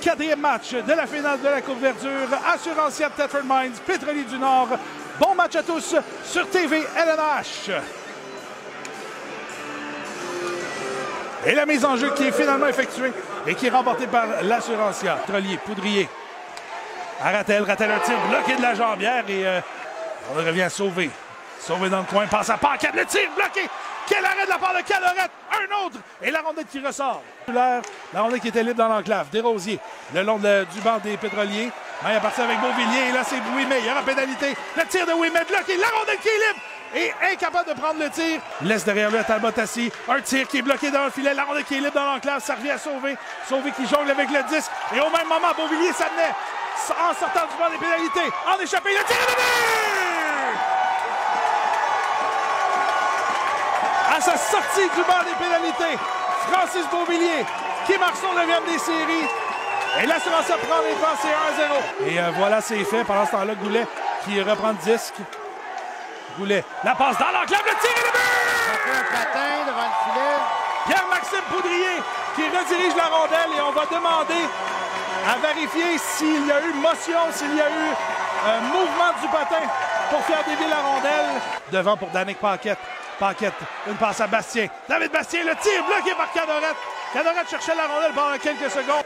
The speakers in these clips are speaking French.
quatrième match de la finale de la Coupe Verdure. Assurancia de Thetford Mines, Pétrolier du Nord. Bon match à tous sur TV LNH. Et la mise en jeu qui est finalement effectuée et qui est remportée par l'Assurancia. Pétrolier, Poudrier. À Rattel un tir bloqué de la jambière et on revient à Sauvé. Sauvé dans le coin, passe à Paquette, le tir bloqué. Quel arrêt de la part de Cadorette, un autre, et la rondelle qui ressort. La rondelle qui était libre dans l'enclave. Desrosiers, le long du banc des Pétroliers. Il est parti avec Beauvillier, et là c'est Ouimet, il y aura pénalité. Le tir de Ouimet bloqué, la rondelle qui est libre, et incapable de prendre le tir. Laisse derrière lui à Talbot-Tassi, un tir qui est bloqué dans le filet, la rondelle qui est libre dans l'enclave, ça revient à Sauvé. Sauvé qui jongle avec le disque, et au même moment, Beauvillier s'amenait en sortant du banc des pénalités, en échappé, le tir de but! À sa sortie du banc des pénalités, Francis Beauvillier qui marque son 9e des séries. Et l'Assurancia prend les devants, c'est 1-0. Et voilà, c'est fait. Pendant ce temps-là, Goulet qui reprend le disque. Goulet, la passe dans l'enclave, le tir et le but! Ça fait un patin devant le filet. Pierre-Maxime Poudrier qui redirige la rondelle et on va demander à vérifier s'il y a eu motion, s'il y a eu mouvement du patin pour faire dévier la rondelle. Devant pour Danick Paquette. Paquette, une passe à Bastien. David Bastien, le tir bloqué par Cadorette. Cadorette cherchait la rondelle pendant quelques secondes.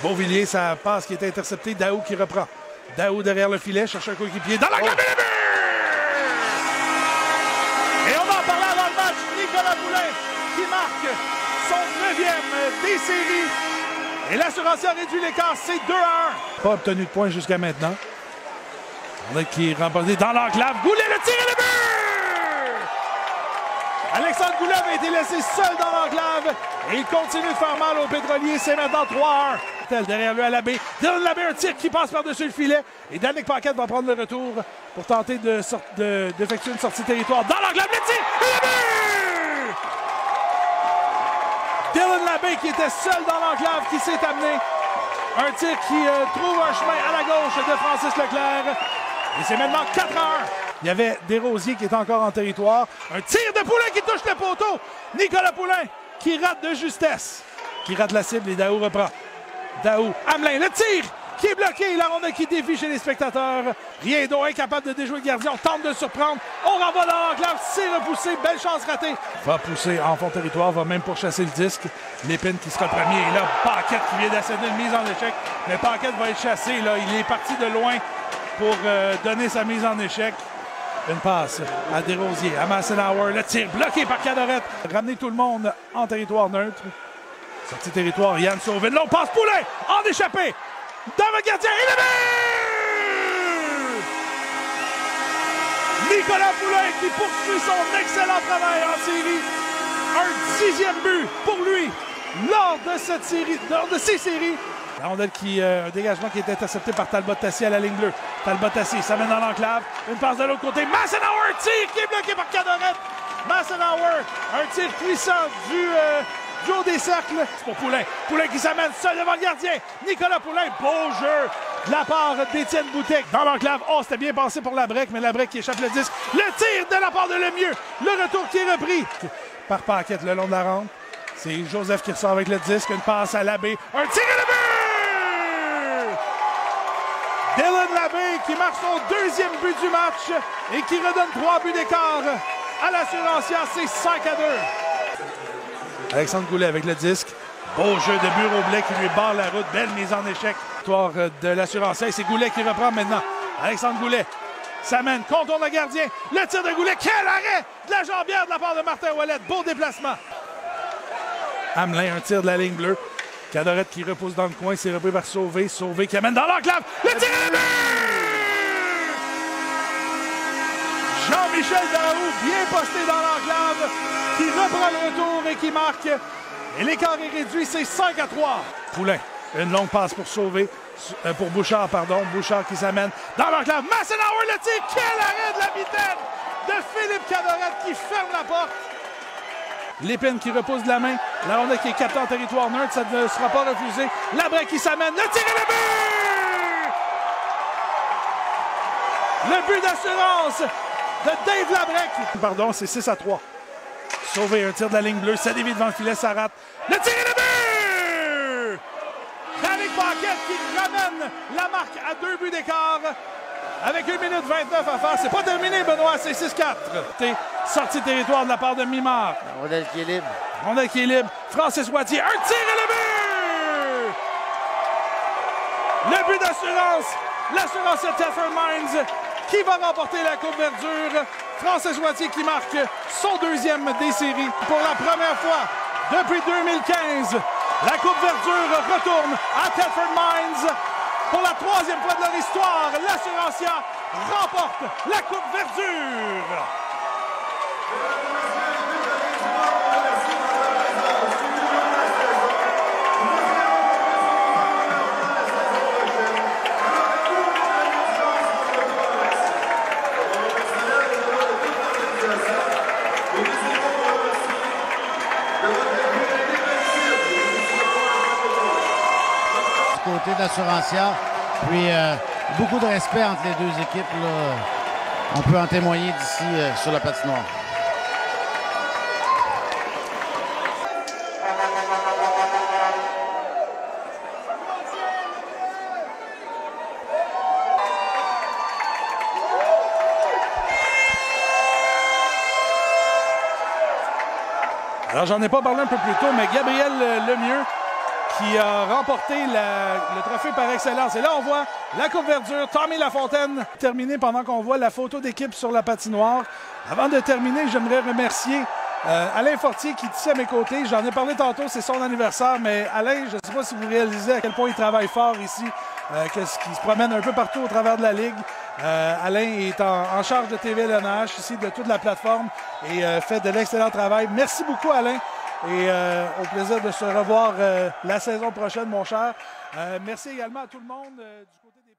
Beauvillier, sa passe qui est interceptée. Daou qui reprend. Daou derrière le filet, cherche un coéquipier. Dans la cabine de but! Et on en parlait avant le match. Nicolas Poulin qui marque son 9e des séries. Et l'Assurancia réduit l'écart, c'est 2-1. Pas obtenu de points jusqu'à maintenant. On a qui est remporté dans l'enclave. Goulet, le tir et le but! Alexandre Goulet avait été laissé seul dans l'enclave et il continue de faire mal aux Pétroliers. C'est maintenant 3-1. Derrière lui à Labbé. Dylan Labbé, un tir qui passe par-dessus le filet. Et Danick Paquette va prendre le retour pour tenter d'effectuer une sortie territoire dans l'enclave. Le tir et le but! Dylan Labbé qui était seul dans l'enclave qui s'est amené. Un tir qui trouve un chemin à la gauche de Francis Leclerc. Et c'est maintenant 4-1. Il y avait Desrosiers qui est encore en territoire. Un tir de Poulin qui touche le poteau. Nicolas Poulin qui rate de justesse. Qui rate la cible et Daou reprend. Daou, Hamelin, le tir qui est bloqué. La rondelle qui dévie chez les spectateurs. Riendo incapable de déjouer le gardien. On tente de surprendre. On renvoie dans l'enclave. C'est repoussé. Belle chance ratée. Va pousser en fond territoire. Va même pourchasser le disque. Lépine qui sera le premier. Et là, Paquette qui vient d'accéder une mise en échec. Mais Paquette va être chassé. Là. Il est parti de loin pour donner sa mise en échec. Une passe à Desrosiers, à Massenauer, le tir bloqué par Cadorette. Ramener tout le monde en territoire neutre. Sortie territoire, Yann Sauvé. Long passe Poulin, en échappé. Dans le gardien, et le but! Nicolas Poulin qui poursuit son excellent travail en série. Un 10e but pour lui lors de ces séries. La rondelle un dégagement qui est intercepté par Talbot-Tassi à la ligne bleue. Talbot-Tassi s'amène dans l'enclave. Une passe de l'autre côté. Massenauer, un tir qui est bloqué par Cadorette. Massenauer, un tir puissant du haut des cercles. C'est pour Poulin. Poulin qui s'amène seul devant le gardien. Nicolas Poulin, beau jeu de la part d'Étienne Boutek. Dans l'enclave, c'était bien passé pour Labrec, mais Labrec qui échappe le disque. Le tir de la part de Lemieux. Le retour qui est repris par Paquette le long de la rampe. C'est Joseph qui ressort avec le disque. Une passe à Labbé. Un tir et le but! Dylan Labbé qui marque son 2e but du match et qui redonne 3 buts d'écart à l'Assurancia. C'est 5-2. Alexandre Goulet avec le disque. Beau jeu de Bureau-Blais qui lui barre la route. Belle mise en échec. Victoire de l'Assurancia et c'est Goulet qui reprend maintenant. Alexandre Goulet s'amène, contourne le gardien. Le tir de Goulet. Quel arrêt de la jambière de la part de Martin Ouellette. Beau déplacement. Hamelin, un tir de la ligne bleue. Cadorette qui repousse dans le coin, c'est repris par Sauvé. Sauvé qui amène dans l'enclave. Le tir et le but! Jean-Michel Daou, bien posté dans l'enclave, qui reprend le retour et qui marque. Et l'écart est réduit, c'est 5-3. Poulin, une longue passe pour Sauvé, pour Bouchard, pardon. Bouchard qui s'amène dans l'enclave. Massenauer, le tir. Quel arrêt de la mitaine de Philippe Cadorette qui ferme la porte. Lépine qui repousse de la main. La rondelle qui est captée en territoire neutre, ça ne sera pas refusé. Labrec qui s'amène. Le tir et le but! Le but d'assurance de Dave Labrec. Pardon, c'est 6-3. Sauvé, un tir de la ligne bleue. Ça dévie devant le filet, ça rate. Le tir et le but! Paquette qui ramène la marque à 2 buts d'écart. Avec 1 minute 29 à faire. C'est pas terminé, Benoît, c'est 6-4. Sortie de territoire de la part de Mimard. Rondelle qui est libre. Rondelle qui est libre. Francis Wattier, un tir et le but! Le but d'assurance. L'assurance de Telford Mines qui va remporter la Coupe Verdure. Francis Wattier qui marque son 2e des séries. Pour la première fois depuis 2015, la Coupe Verdure retourne à Telford Mines. Pour la 3e fois de leur histoire, l'Assurancia remporte la Coupe Verdure. Côté d'Assurancia. Puis beaucoup de respect entre les deux équipes. Là. On peut en témoigner d'ici sur la patinoire. Alors, j'en ai pas parlé un peu plus tôt, mais Gabriel Lemieux qui a remporté le trophée par excellence. Et là, on voit la Coupe Verdure, Tommy Lafontaine terminé pendant qu'on voit la photo d'équipe sur la patinoire. Avant de terminer, j'aimerais remercier Alain Fortier qui est ici à mes côtés. J'en ai parlé tantôt, c'est son anniversaire, mais Alain, je ne sais pas si vous réalisez à quel point il travaille fort ici, qu'il se promène un peu partout au travers de la Ligue. Alain est en charge de TV LNH, ici, de toute la plateforme, et fait de l'excellent travail. Merci beaucoup, Alain. Et au plaisir de se revoir la saison prochaine, mon cher. Merci également à tout le monde du côté des...